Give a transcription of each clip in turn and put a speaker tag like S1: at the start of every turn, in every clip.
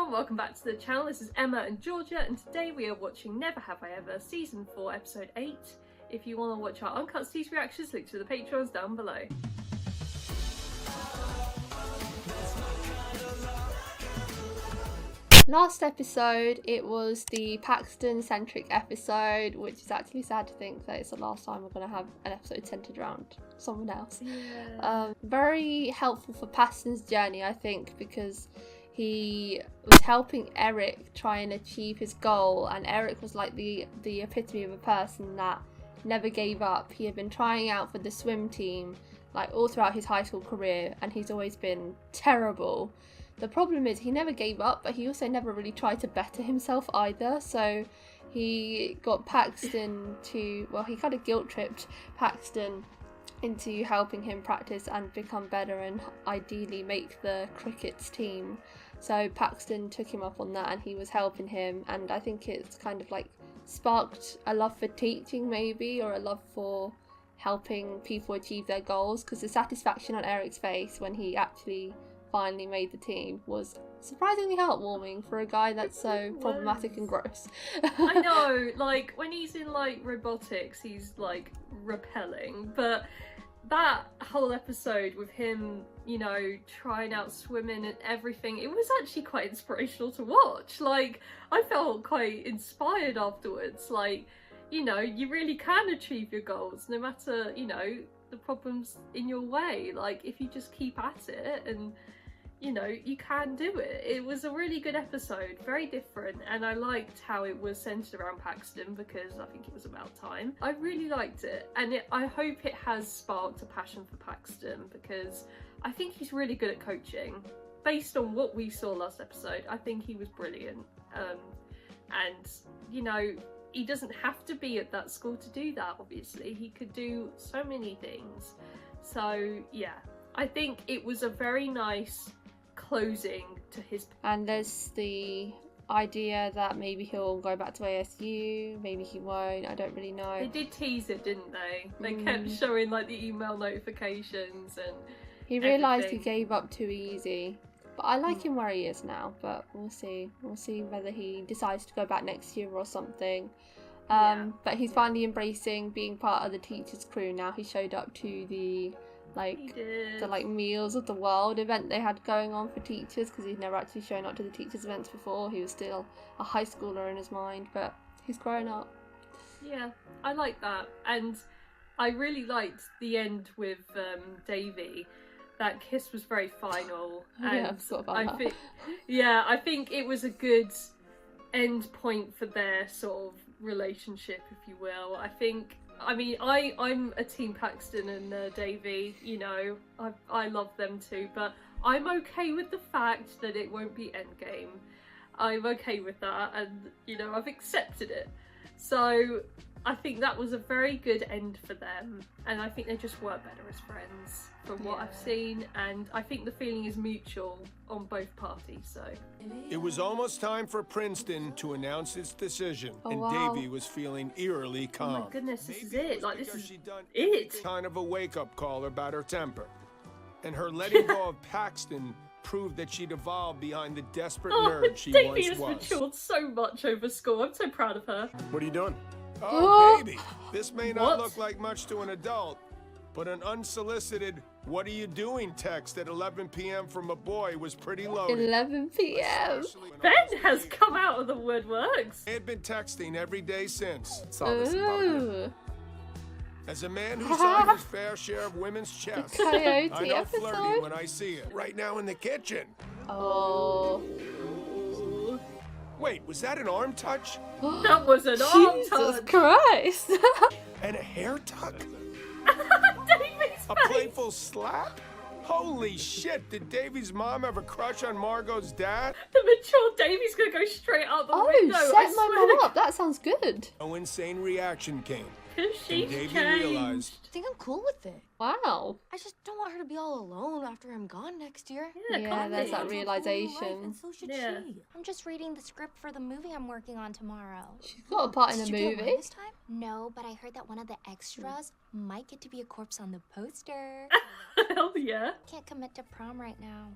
S1: everyone, welcome back to the channel. This is Emma and Georgia, and today we are watching Never Have I Ever Season 4 Episode 8. If you want to watch our uncut scenes reactions, link to the Patreons down below.
S2: Last episode, it was the Paxton-centric episode, which is actually sad to think that it's the last time we're going to have an episode centred around someone else.
S1: Yeah.
S2: Very helpful for Paxton's journey, I think, because he was helping Eric try and achieve his goal, and Eric was like the epitome of a person that never gave up. He had been trying out for the swim team like all throughout his high school career, and he's always been terrible. The problem is he never gave up, but he also never really tried to better himself either. So he got Paxton to, well, he kind of guilt-tripped Paxton into helping him practice and become better and ideally make the cricket's team. So Paxton took him up on that and he was helping him, and I think it's kind of like sparked a love for teaching maybe, or a love for helping people achieve their goals, because the satisfaction on Eric's face when he actually finally made the team was surprisingly heartwarming for a guy that's so problematic and gross.
S1: I know, like when he's in like robotics he's like repelling, but that whole episode with him, you know, trying out swimming and everything, it was actually quite inspirational to watch. Like I felt quite inspired afterwards, like, you know, you really can achieve your goals no matter, you know, the problems in your way. Like if you just keep at it, and you know, you can do it. It was a really good episode, very different, and I liked how it was centered around Paxton because I think it was about time. I really liked it, and I hope it has sparked a passion for Paxton, because I think he's really good at coaching. Based on what we saw last episode, I think he was brilliant. And you know, he doesn't have to be at that school to do that, obviously. He could do so many things. So yeah, I think it was a very nice closing to his.
S2: And there's the idea that maybe he'll go back to ASU, maybe he won't, I don't really know.
S1: They did tease it, didn't they? They kept showing like the email notifications, and
S2: he realised he gave up too easy. But I like him where he is now, but we'll see whether he decides to go back next year or something. But he's finally embracing being part of the teachers crew now. He showed up to the meals of the world event they had going on for teachers, because he'd never actually shown up to the teachers events before. He was still a high schooler in his mind, but he's grown up.
S1: Yeah, I like that, and I really liked the end with Devi. That kiss was very final, and
S2: yeah, I've forgot about that.
S1: I think it was a good end point for their sort of relationship, if you will. I'm a team Paxton and Devi, you know, I love them too, but I'm okay with the fact that it won't be endgame. I'm okay with that, and you know, I've accepted it. So I think that was a very good end for them, and I think they just work better as friends from what I've seen, and I think the feeling is mutual on both parties. So
S3: it was almost time for Princeton to announce its decision, and Devi was feeling eerily calm.
S1: Oh my goodness, this is it. Like, this is
S3: it. Kind of a wake-up call about her temper, and her letting go of Paxton proved that she'd evolved behind the desperate nerd she once was.
S1: Devi has matured so much over school. I'm so proud of her.
S3: What are you doing? Oh, baby, this may not look like much to an adult, but an unsolicited "what are you doing" text at 11 p.m. from a boy was pretty loaded.
S2: 11 p.m.
S1: Ben has come out of the woodworks.
S3: I had been texting every day since. As a man who saw his fair share of women's chests, I know flirty when I see it. Right now in the kitchen.
S2: Oh.
S3: Wait, was that an arm touch?
S1: That was an arm touch.
S2: Jesus Christ.
S3: And a hair tuck?
S1: Davy's
S3: a playful slap? Holy shit, did Davy's mom have a crush on Margot's dad?
S1: The mature Davy's gonna go straight out the window.
S2: Set my mom up, that sounds good.
S3: No insane reaction came.
S1: She's
S3: Davy
S1: changed.
S3: Realized.
S4: I think I'm cool with it.
S2: Wow.
S4: I just don't want her to be all alone after I'm gone next year.
S2: Yeah, there's that realization.
S4: And so should she. I'm just reading the script for the movie I'm working on tomorrow.
S2: She's got a part in
S4: Did
S2: the
S4: you get
S2: movie.
S4: one this time? No, but I heard that one of the extras might get to be a corpse on the poster.
S1: Hell yeah.
S4: Can't commit to prom right now.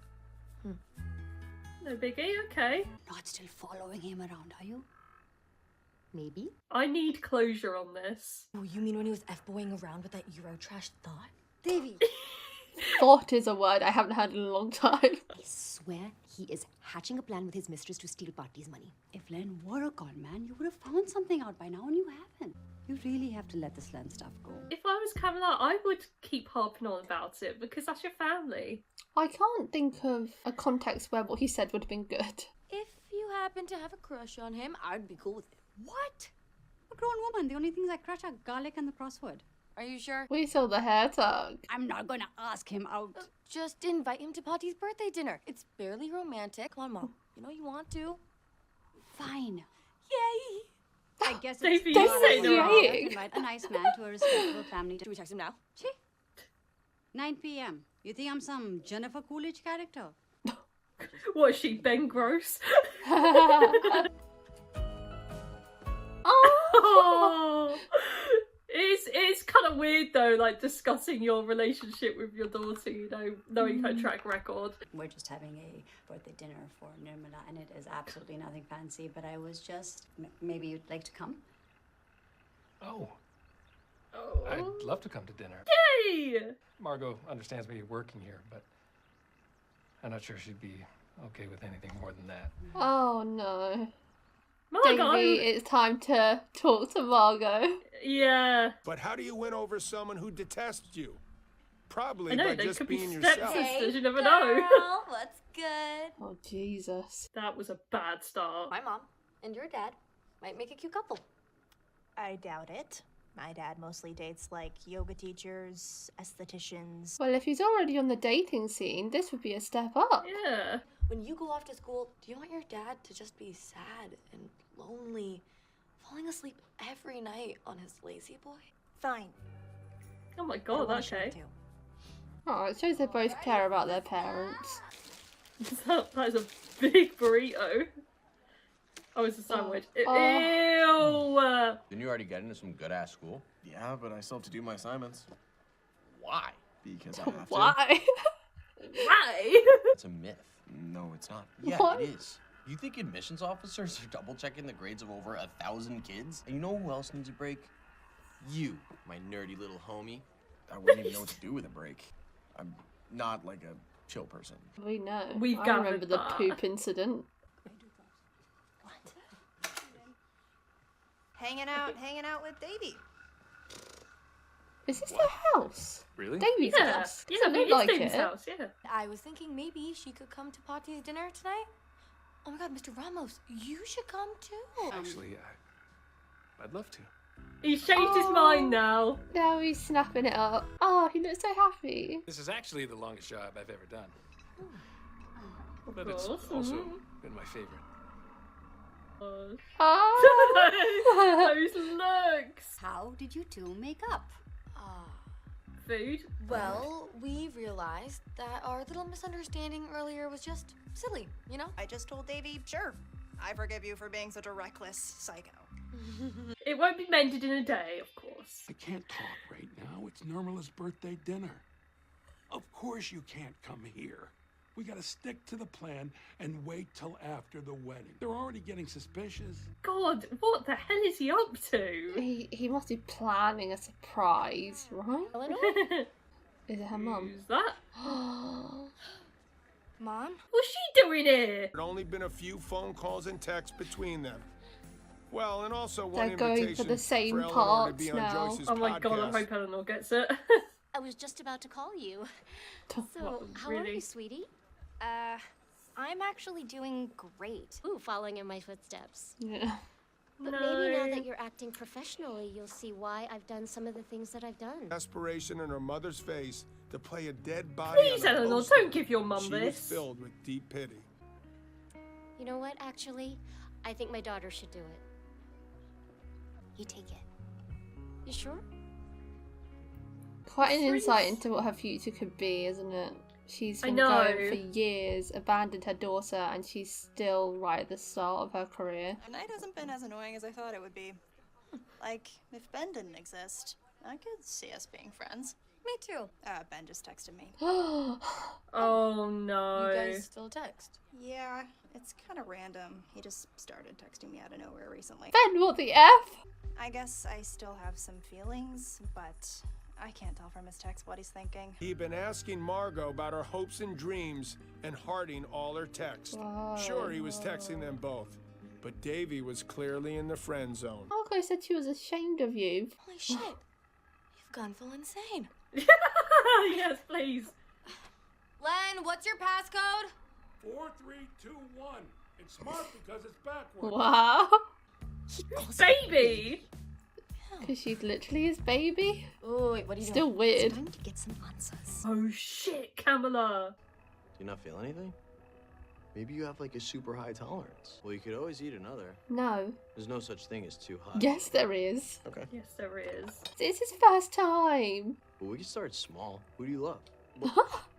S1: No biggie, okay.
S5: Not still following him around, are you?
S4: Maybe.
S1: I need closure on this.
S6: Oh, you mean when he was F-boying around with that Eurotrash thought?
S5: Devi!
S2: Thought is a word I haven't heard in a long time.
S4: I swear he is hatching a plan with his mistress to steal Pati's money.
S5: If Len were a con man, you would have found something out by now, and you haven't. You really have to let this Len stuff go.
S1: If I was Camilla, I would keep harping on about it because that's your family.
S2: I can't think of a context where what he said would have been good.
S6: If you happen to have a crush on him, I'd be cool with it.
S5: What? A grown woman. The only things I crush are garlic and the crossword.
S6: Are you sure?
S2: We saw the hair tug.
S5: I'm not gonna ask him out.
S6: Just invite him to Pati's birthday dinner. It's barely romantic. Come on, Mom. You know you want to.
S5: Fine.
S6: Yay!
S5: I guess
S1: Davey,
S5: it's
S1: you
S5: not
S1: say
S5: a
S1: no.
S5: wrong to invite a nice man to a respectable family.
S6: Do we text him now?
S5: Chee. 9 p.m. You think I'm some Jennifer Coolidge character?
S1: What is she, Ben Gross? Oh, it's kind of weird though, like discussing your relationship with your daughter, you know, knowing her track record.
S5: We're just having a birthday dinner for Nirmala, and it is absolutely nothing fancy, but I was just... maybe you'd like to come?
S7: Oh,
S1: Oh.
S7: I'd love to come to dinner.
S1: Yay!
S7: Margot understands me working here, but I'm not sure she'd be okay with anything more than that.
S2: Oh no.
S1: Margot!
S2: Davey, it's time to talk to Margot.
S1: Yeah.
S3: But how do you win over someone who detests you? Probably
S1: I know,
S3: by
S1: they
S3: just
S1: could be
S3: being yourself.
S1: stepsisters, you never know.
S6: Girl, what's good?
S2: Oh Jesus.
S1: That was a bad start.
S6: My mom and your dad might make a cute couple.
S8: I doubt it. My dad mostly dates like yoga teachers, estheticians.
S2: Well, if he's already on the dating scene, this would be a step up.
S1: Yeah.
S6: When you go off to school, do you want your dad to just be sad and lonely, falling asleep every night on his lazy boy?
S8: Fine.
S1: Oh my
S8: I
S1: god,
S8: wanna show
S1: okay.
S8: him too.
S2: Oh, it shows they both care about their parents.
S1: That is a big burrito. Oh, it's a sandwich. Ew!
S9: Didn't you already get into some good-ass school?
S10: Yeah, but I still have to do my assignments.
S9: Why?
S10: Because I have to.
S2: Why?
S1: Why?
S9: It's a myth.
S10: No, it's not.
S9: Yeah,
S2: What?
S9: it is. You think admissions officers are double-checking the grades of over 1,000 kids? And you know who else needs a break? You, my nerdy little homie.
S10: I wouldn't even know what to do with a break. I'm not like a chill person.
S2: We know.
S1: We've
S2: I
S1: gathered
S2: remember the
S1: that.
S2: poop incident.
S8: Hanging out with Davy.
S2: Is this their house?
S7: Really?
S2: Davy's
S1: Yeah.
S2: house.
S1: Yeah,
S2: Doesn't
S1: it
S2: look
S1: is
S2: like
S1: David's
S2: it.
S1: house, yeah.
S6: I was thinking maybe she could come to Pati's dinner tonight. Oh my god, Mr. Ramos, you should come too.
S7: Actually, I'd love to.
S1: He's changed his mind now.
S2: Now he's snapping it up. Oh, he looks so happy.
S7: This is actually the longest job I've ever done.
S1: Of
S7: But it's
S1: course.
S7: also
S1: Mhm.
S7: been my favorite.
S2: Oh.
S1: Those looks.
S5: How did you two make up?
S1: Food.
S6: Well, we realized that our little misunderstanding earlier was just silly, you know?
S8: I just told Davy, sure, I forgive you for being such a reckless psycho.
S1: It won't be mended in a day, of course.
S11: I can't talk right now. It's Nirmala's birthday dinner. Of course you can't come here. We gotta stick to the plan and wait till after the wedding. They're already getting suspicious.
S1: God, what the hell is he up to?
S2: He must be planning a surprise, right?
S6: Eleanor?
S2: Is it her mum?
S1: Who's that?
S8: Mom?
S1: What's she doing here?
S3: There'd only been a few phone calls and texts between them. Well, and also one
S2: They're going for
S3: invitation
S2: the same
S3: Eleanor to
S2: parts
S3: be on
S2: now.
S3: Joyce's
S1: Oh my god, I
S3: podcast.
S1: hope Eleanor gets it.
S4: I was just about to call you. So,
S1: What,
S4: how are
S1: really?
S4: you, sweetie? I'm actually doing great. Ooh, following in my footsteps.
S2: Yeah.
S4: But
S1: No.
S4: maybe now that you're acting professionally, you'll see why I've done some of the things that I've done.
S3: Desperation in her mother's face to play a dead body
S1: Please,
S3: on a
S1: Eleanor,
S3: poster.
S1: don't give your mum
S3: She
S1: this.
S3: was filled with deep pity.
S4: You know what, actually? I think my daughter should do it. You take it. You sure?
S2: Quite an insight into what her future could be, isn't it? She's
S1: I
S2: been
S1: know.
S2: going for years, abandoned her daughter, and she's still right at the start of her career.
S8: The night hasn't been as annoying as I thought it would be. Like, if Ben didn't exist, I could see us being friends.
S6: Me too.
S8: Ben just texted me.
S1: Oh no.
S6: You guys still text?
S8: Yeah, It's kind of random. He just started texting me out of nowhere recently.
S2: Ben, what the F?
S8: I guess I still have some feelings, but I can't tell from his text what he's thinking.
S3: He'd been asking Margot about her hopes and dreams and hearting all her texts.
S2: Wow.
S3: Sure, he was texting them both, but Devi was clearly in the friend zone.
S2: Margot said she was ashamed of you.
S6: Holy shit. You've gone full insane.
S1: Yes, please.
S6: Len, what's your passcode?
S11: 4321. It's smart because it's backwards.
S2: Wow.
S1: Baby!
S2: Because she's literally his baby.
S6: Oh, wait, what are you
S2: Still
S6: doing?
S2: weird.
S6: It's time to get some answers.
S1: Oh shit, Kamala.
S9: Do you not feel anything? Maybe you have like a super high tolerance. Well, you could always eat another.
S2: No.
S9: There's no such thing as too high.
S2: Yes, there is.
S9: Okay.
S1: Yes, there is.
S2: It's his first time.
S9: Well, we can start small. Who do you love?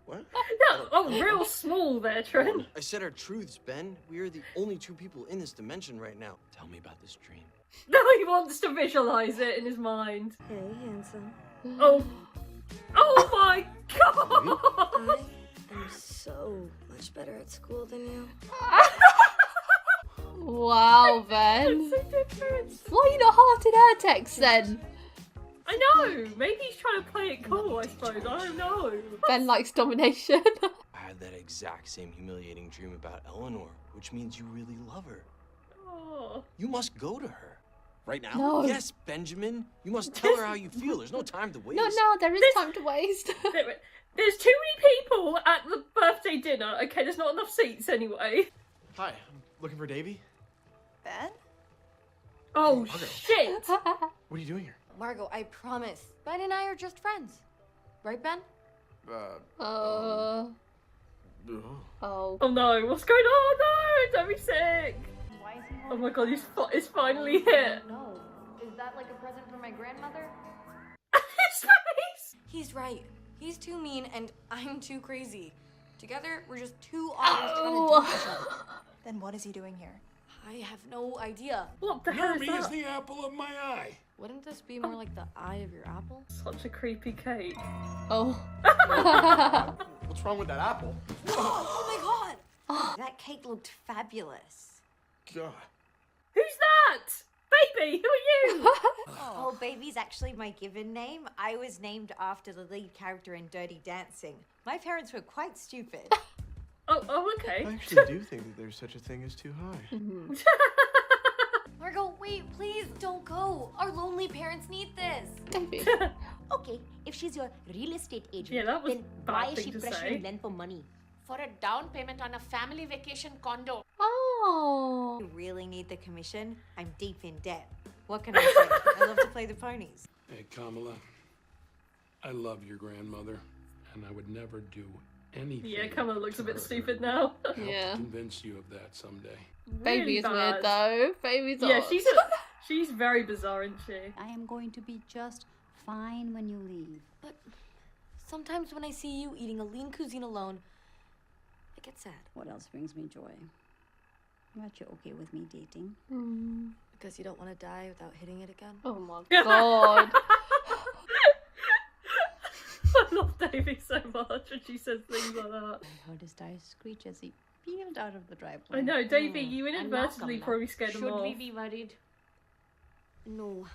S9: What?
S1: No, oh, real small there, Trent.
S9: I said our truths, Ben. We are the only two people in this dimension right now. Tell me about this dream.
S1: No, he wants to visualize it in his mind.
S6: Hey, handsome.
S1: Oh. Oh my god!
S6: I'm so much better at school than you.
S2: Wow, Ben.
S1: That's so different.
S2: Why are you not hearting her text then?
S1: I know. Maybe he's trying to play it cool, I suppose. I don't know.
S2: Ben likes domination.
S9: I had that exact same humiliating dream about Eleanor, which means you really love her.
S1: Oh.
S9: You must go to her. Right now?
S2: No.
S9: Yes, Benjamin. You must tell her how you feel. There's no time to waste.
S2: No, there is time to waste.
S1: There's too many people at the birthday dinner. Okay, there's not enough seats anyway.
S10: Hi, I'm looking for Davy.
S8: Ben?
S1: Oh,
S10: Margot.
S1: shit.
S10: What are you doing here?
S6: Margot, I promise. Ben and I are just friends. Right, Ben?
S2: Oh.
S1: Oh no, what's going on? No, don't be sick.
S6: Why is he
S1: Oh my god, it's finally hit.
S6: No. Is that like a present from my grandmother?
S1: His face!
S6: He's right. He's too mean and I'm too crazy. Together, we're just two otters trying to do each other.
S8: Then what is he doing here?
S6: I have no idea.
S1: What the hell is
S11: Nermy is
S1: that?
S11: the apple of my eye.
S6: Wouldn't this be more like the eye of your apple?
S1: Such a creepy cake.
S2: Oh.
S10: What's wrong with that apple?
S6: Oh my god!
S5: That cake looked fabulous.
S10: God.
S1: Who's that? Baby, who are you?
S5: Oh, baby's actually my given name. I was named after the lead character in Dirty Dancing. My parents were quite stupid.
S1: Oh, okay.
S10: I actually do think that there's such a thing as too high.
S6: Margot, wait, please don't go. Our lonely parents need this.
S2: Davey.
S12: Okay, if she's your real estate agent,
S1: Yeah, that was
S12: then
S1: bad
S12: why is
S1: thing
S12: she
S1: to
S12: pressuring
S1: say.
S12: Len for money?
S13: For a down payment on a family vacation condo.
S2: Oh.
S5: You really need the commission? I'm deep in debt. What can I say? I love to play the ponies.
S11: Hey, Kamala. I love your grandmother, and I would never do anything.
S1: Yeah, Kamala looks
S11: to
S1: a bit
S11: hurt her.
S1: stupid now.
S11: I hope
S2: Yeah.
S11: to convince you of that someday.
S2: Baby
S1: Really
S2: is
S1: bad.
S2: weird though. Baby's
S1: Yeah,
S2: odd.
S1: she's very bizarre, isn't she?
S5: I am going to be just fine when you leave.
S6: But sometimes when I see you eating a lean cuisine alone, I get sad.
S5: What else brings me joy? Aren't you okay with me dating?
S6: Because you don't want to die without hitting it again.
S2: Oh my god.
S1: I love Davy so much when she says things like that.
S5: I heard his tires screech as he peeled out of the driveway.
S1: I know, Davy, you
S13: And now,
S1: inadvertently
S13: Kamala,
S1: probably scared them
S13: should
S1: off.
S13: we be worried?
S12: No,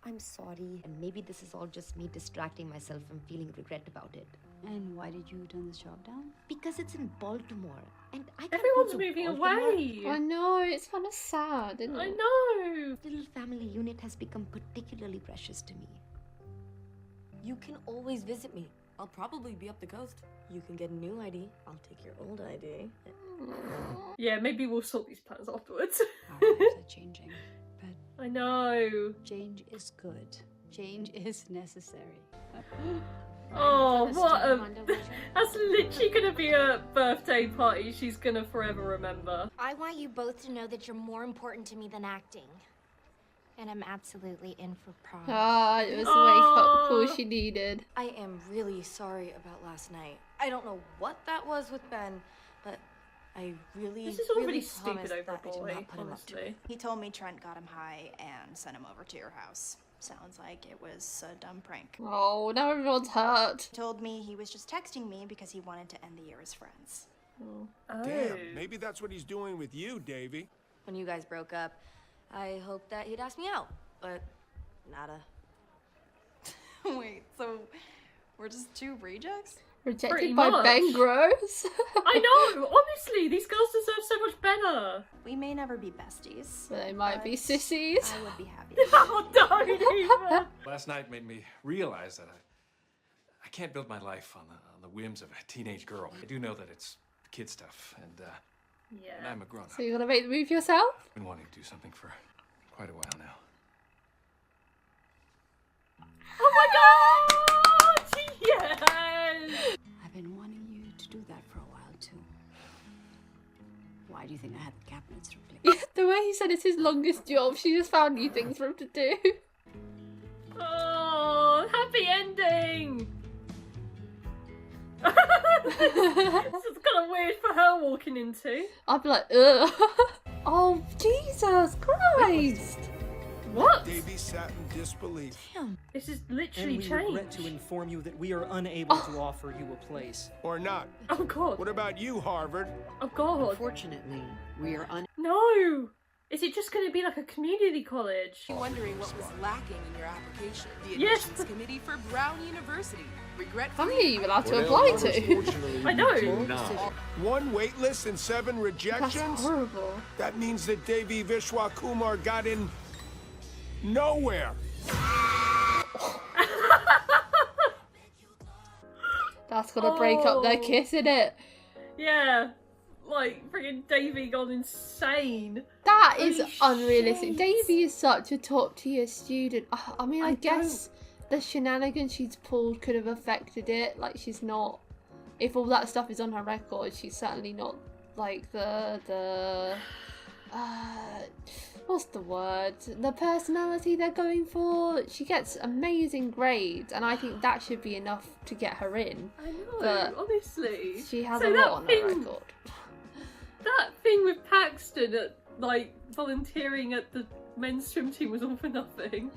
S12: I'm sorry. And maybe this is all just me distracting myself from feeling regret about it.
S5: And why did you turn this job down?
S12: Because it's in Baltimore. And I can't
S1: Everyone's
S12: go to
S1: moving
S12: Baltimore.
S1: away.
S2: I know, it's kind of sad, isn't it?
S1: I know.
S12: Little family unit has become particularly precious to me.
S6: You can always visit me. I'll probably be up the coast. You can get a new ID. I'll take your old ID.
S1: Yeah, maybe we'll sort these plans afterwards.
S5: Our lives are changing, but
S1: I know.
S5: change is good. Change is necessary.
S1: Oh,
S13: For the
S1: what
S13: Stevie
S1: a...
S13: Wonder version?
S1: That's literally gonna be a birthday party she's gonna forever remember.
S12: I want you both to know that you're more important to me than acting. And I'm absolutely in for prom.
S2: Ah, it was the wake-up call she needed.
S6: I am really sorry about last night. I don't know what that was with Ben, but I really,
S1: This is all
S6: really
S1: really stupid
S6: promise
S1: over a
S6: that I did
S1: boy,
S6: not put him up to
S1: honestly.
S6: it.
S8: He told me Trent got him high and sent him over to your house. Sounds like it was a dumb prank.
S2: Oh, now everyone's hurt.
S8: He told me he was just texting me because he wanted to end the year as friends.
S3: Damn, maybe that's what he's doing with you, Davy.
S6: When you guys broke up, I hoped that he'd ask me out, but nada.
S8: Wait, so we're just two rejects?
S2: Rejected
S1: Pretty
S2: by
S1: much.
S2: Ben Gross.
S1: I know, honestly, these girls deserve so much better.
S8: We may never be besties.
S2: But they might be sissies.
S8: I would be happy.
S1: Oh, don't even.
S7: Last night made me realize that I can't build my life on the whims of a teenage girl. I do know that it's kid stuff, and I'm a grown-up.
S2: So you're gonna make the move yourself?
S7: I've been wanting to do something for quite a while now.
S1: Oh my god! Yes!
S14: I've been wanting you to do that for a while too. Why do you think I had the cabinets replaced?
S2: The way he said it's his longest job, she just found new things for him to do.
S1: Oh, happy ending! This is kind of weird for her walking into.
S2: I'd be like, ugh. Oh, Jesus Christ!
S1: What?
S3: Davy sat in disbelief.
S1: Damn. This is literally
S15: And we
S1: changed.
S15: regret to inform you that we are unable to offer you a place.
S3: Or not.
S1: Oh god.
S3: What about you, Harvard?
S1: Oh god.
S14: Unfortunately, we are
S1: No! Is it just going to be like a community college?
S16: Wondering what was lacking in your application. The
S1: Yes.
S16: admissions committee for Brown University.
S2: How many are you allowed to apply to?
S1: I know.
S3: One waitlist and 7 rejections?
S2: That's horrible.
S3: That means that Devi Vishwakumar got in nowhere.
S2: That's gonna break up their kiss, innit?
S1: Yeah. Like, freaking Davy gone insane.
S2: That
S1: Holy
S2: is unrealistic.
S1: shit.
S2: Davy is such a top tier student. I mean, I guess the shenanigans she's pulled could have affected it. Like, she's not. If all that stuff is on her record, she's certainly not like the what's the word? The personality they're going for. She gets amazing grades, and I think that should be enough to get her in.
S1: I know,
S2: But
S1: honestly.
S2: she has
S1: So
S2: a
S1: that
S2: lot on
S1: thing-
S2: her record.
S1: That thing with Paxton at, like, volunteering at the men's swim team was all for nothing.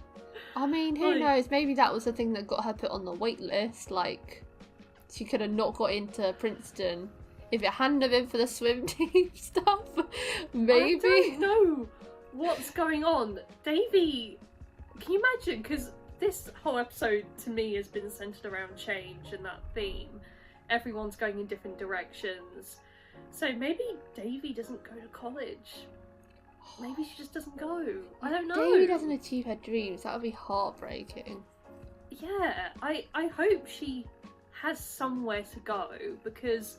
S2: I mean, who
S1: Like-
S2: knows? Maybe that was the thing that got her put on the wait list. Like, she could have not got into Princeton if it hadn't have been for the swim team stuff. Maybe.
S1: I don't know what's going on. Davy, can you imagine? Because this whole episode to me has been centered around change and that theme. Everyone's going in different directions. So maybe Davy doesn't go to college. Maybe she just doesn't go. I don't know.
S2: Davy doesn't achieve her dreams. That would be heartbreaking.
S1: Yeah, I hope she has somewhere to go, because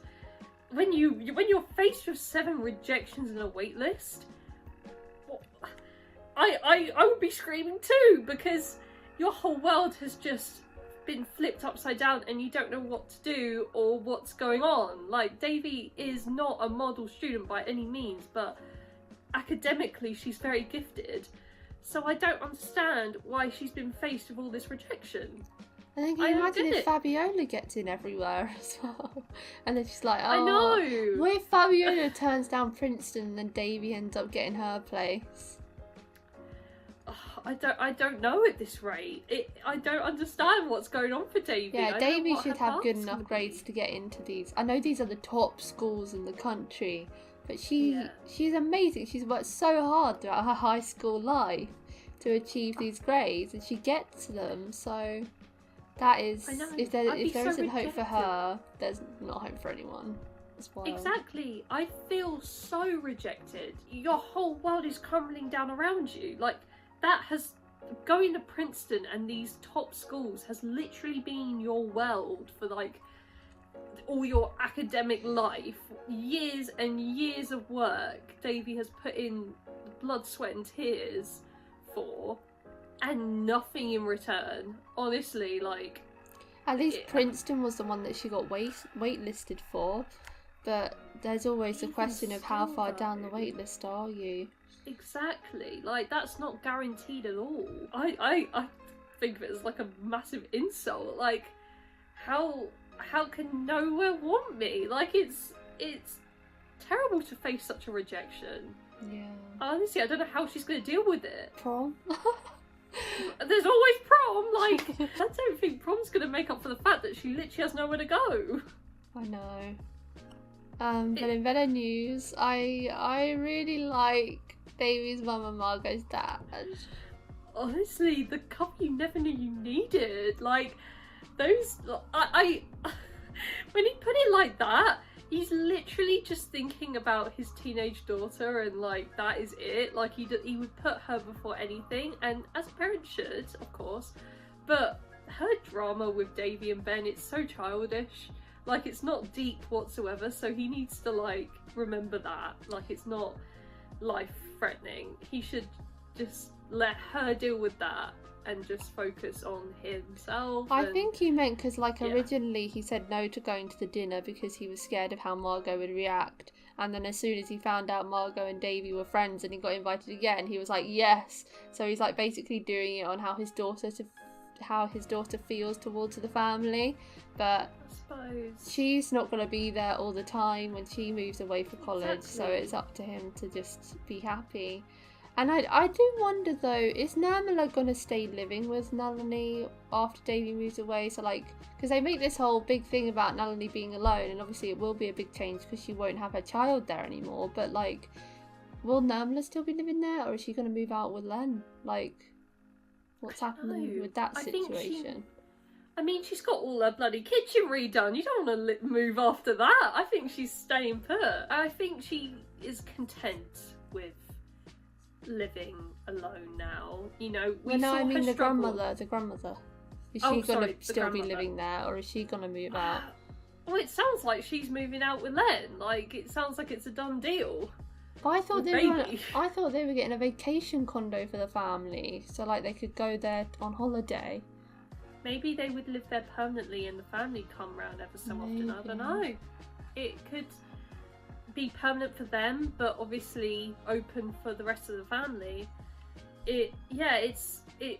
S1: when you're faced with 7 rejections and a wait list, I would be screaming too, because your whole world has just been flipped upside down and you don't know what to do or what's going on. Like, Davy is not a model student by any means, but academically she's very gifted. So I don't understand why she's been faced with all this rejection.
S2: And then can you imagine if Fabiola gets in everywhere as well? And then she's like, oh,
S1: I know.
S2: What if Fabiola turns down Princeton and then Davy ends up getting her place?
S1: I don't know at this rate. I don't understand what's going on for Davy.
S2: Yeah,
S1: I don't
S2: Davy
S1: know what
S2: should
S1: her
S2: have good
S1: path's
S2: enough
S1: gonna
S2: grades
S1: be.
S2: to get into these. I know these are the top schools in the country, but she's amazing. She's worked so hard throughout her high school life to achieve these grades, and she gets them. So that is,
S1: I know.
S2: if there
S1: I'd be so
S2: isn't hope for
S1: rejected.
S2: her, there's not hope for anyone. As well.
S1: Exactly. I feel so rejected. Your whole world is crumbling down around you. Like, that has... Going to Princeton and these top schools has literally been your world for, like, all your academic life. Years and years of work Davy has put in blood, sweat and tears for, and nothing in return. Honestly, like...
S2: At least Princeton was the one that she got waitlisted for, but there's always the question of how far down the wait list are you?
S1: Exactly. Like, that's not guaranteed at all. I think of it as like a massive insult. Like, how can nowhere want me? Like, it's terrible to face such a rejection.
S2: Yeah.
S1: Honestly, I don't know how she's going to deal with it.
S2: Prom?
S1: There's always prom. Like, I don't think prom's going to make up for the fact that she literally has nowhere to go.
S2: I know. But in better news, I really like Davy's mum and Margot's dad.
S1: Honestly, the couple you never knew you needed. Like, those... I when he put it like that, he's literally just thinking about his teenage daughter and, like, that is it. Like, he would put her before anything, and as parents should, of course. But her drama with Davy and Ben, it's so childish. Like, it's not deep whatsoever, so he needs to, like, remember that. Like, it's not life-threatening. He should just let her deal with that and just focus on himself.
S2: I think he meant because, like, originally he said no to going to the dinner because he was scared of how Margot would react. And then as soon as he found out Margot and Davy were friends and he got invited again, he was like, yes. So he's, like, basically doing it on how his daughter feels towards the family. But she's not going to be there all the time when she moves away for college. Exactly. So it's up to him to just be happy. And I do wonder though, is Nirmala going to stay living with Nalini after Devi moves away? So, like, because they make this whole big thing about Nalini being alone, and obviously it will be a big change because she won't have her child there anymore. But, like, will Nirmala still be living there, or is she going to move out with Len? Like, what's happening with that situation?
S1: I mean, she's got all her bloody kitchen redone. You don't want to move after that. I think she's staying put. I think she is content with living alone now. You know,
S2: the grandmother. Is she gonna still be living there, or is she gonna move out?
S1: Well, it sounds like she's moving out with Len. Like, it sounds like it's a done deal.
S2: But I thought they were getting a vacation condo for the family, so like they could go there on holiday.
S1: Maybe they would live there permanently and the family come round ever so often. I don't know. It could be permanent for them, but obviously open for the rest of the family. It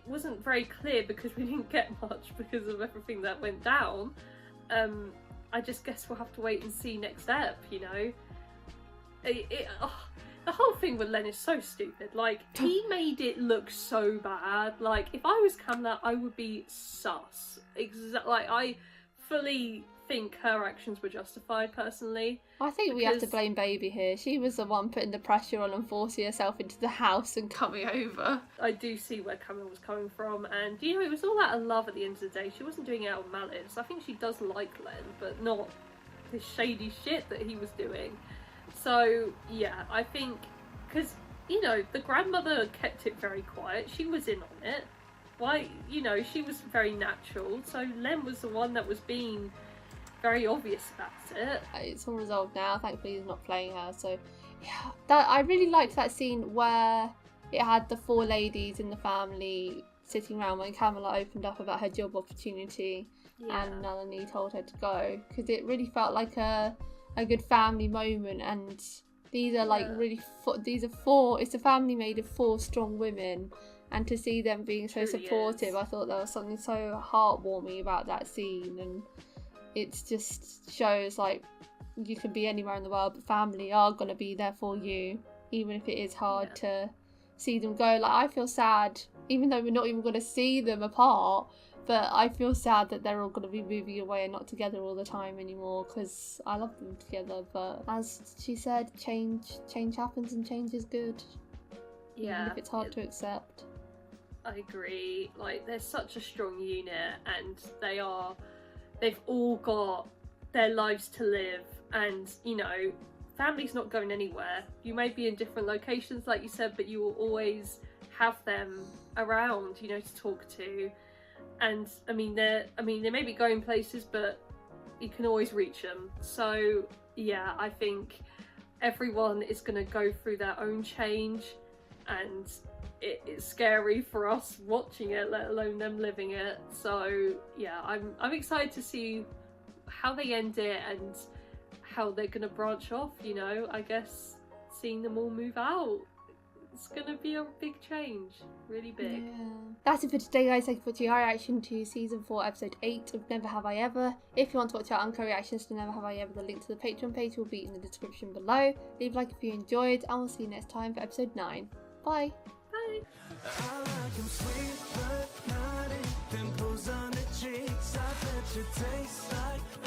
S1: wasn't very clear because we didn't get much because of everything that went down. I just guess we'll have to wait and see next step, you know. The whole thing with Len is so stupid. Like, he made it look so bad. Like, if I was Kamala, I would be sus. Like, I fully think her actions were justified, personally.
S2: I think we have to blame Baby here. She was the one putting the pressure on and forcing herself into the house and coming over.
S1: I do see where Kamala was coming from, and, you know, it was all out of love at the end of the day. She wasn't doing it out of malice. I think she does like Len, but not this shady shit that he was doing. So, yeah, I think, because, you know, the grandmother kept it very quiet. She was in on it. Why, you know, she was very natural. So Len was the one that was being very obvious about it.
S2: It's all resolved now. Thankfully he's not playing her. So, yeah, I really liked that scene where it had the four ladies in the family sitting around when Kamala opened up about her job opportunity and Nalini told her to go. Because it really felt like a good family moment, and these are like really it's a family made of four strong women, and to see them being so supportive, I thought there was something so heartwarming about that scene. And it just shows like you can be anywhere in the world, but family are going to be there for you, even if it is hard to see them go. Like, I feel sad, even though we're not even going to see them apart, but I feel sad that they're all going to be moving away and not together all the time anymore, because I love them together. But as she said, change happens and change is good.
S1: Yeah.
S2: Even if it's hard to accept.
S1: I agree. Like, they're such a strong unit, and they've all got their lives to live, and, you know, family's not going anywhere. You may be in different locations, like you said, but you will always have them around, you know, to talk to. And they may be going places, but you can always reach them. So yeah, I think everyone is going to go through their own change, and it's scary for us watching it, let alone them living it. So yeah, I'm excited to see how they end it and how they're going to branch off, you know. I guess seeing them all move out, it's going to be a big change. Really big.
S2: Yeah. That's it for today, guys. Thank you for watching our reaction to Season 4, Episode 8 of Never Have I Ever. If you want to watch our uncut reactions to Never Have I Ever, the link to the Patreon page will be in the description below. Leave a like if you enjoyed, and we'll see you next time for Episode 9. Bye!
S1: Bye!
S17: I like 'em sweet but naughty, dimples on the cheeks, I bet you taste like